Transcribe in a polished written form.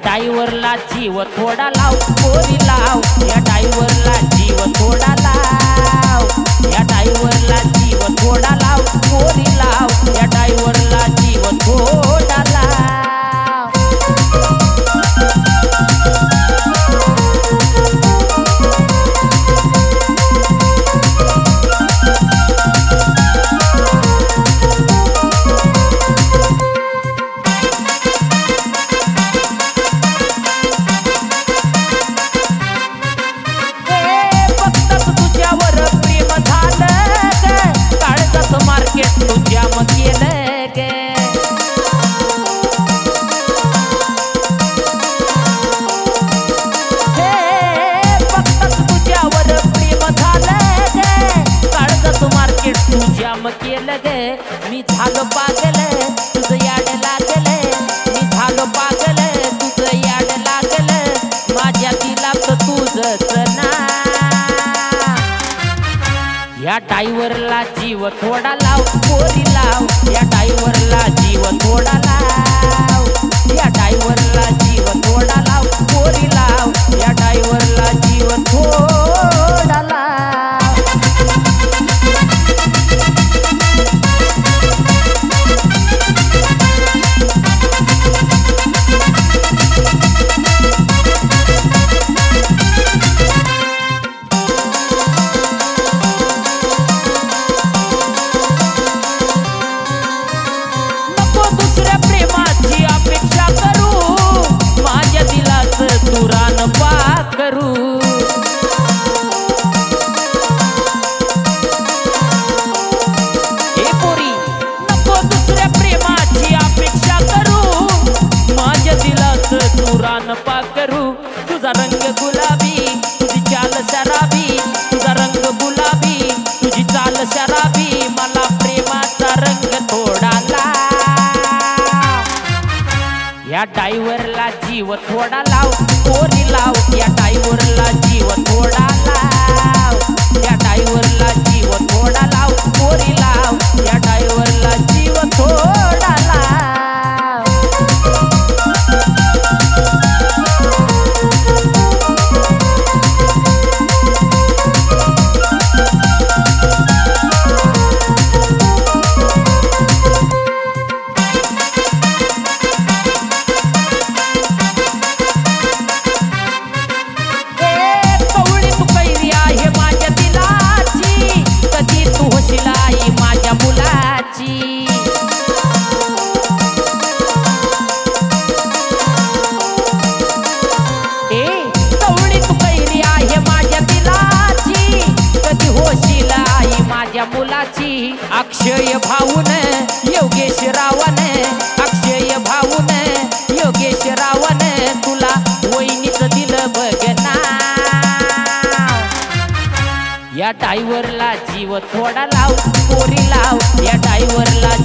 ड्रायव्हरला जीव थोडा लाव पोरी लाव, या ड्रायव्हरला जीव थोडा लाव, या ड्रायव्हरला जीव थोडा लाव पोरी लाव, या ड्रायव्हरला जीव थोडा लाव। केलं गे मी झालो पागल, तुझं याड लागल, मी झालो पागल, तुझं याड लागल, माझ्या दिलात तुझंच ना। या ड्रायव्हरला जीव थोडा लाव पोरी लाव, या ड्रायव्हरला जीव थोडा लाव, या ड्रायव्हरला जीव थोडा लाव पोरी लाव, या ड्रायव्हरला जीव थोडा लाव। तुझा रंग गुलाबी, तुझी चाल शराबी, तुझा रंग गुलाबी, तुझी चाल शराबी, मला प्रेमाचा रंग थोडा लाव। या ड्रायव्हरला जीव थोडा लाव पोरी लाव, या ड्रायव्हरला जीव थोडा लाव, या ड्रायव्हरला जीव थोडा लाव पोरी लाव, या ड्रायव्हरला जीव थोडा लाव। मुलाची अक्षय भाऊन योगेश रावण, अक्षय भाऊन योगेश रावण, तुला वहिनीच दिलं बघना। या ड्रायव्हरला जीव थोडा लाव पोरी लाव, या ड्रायव्हरला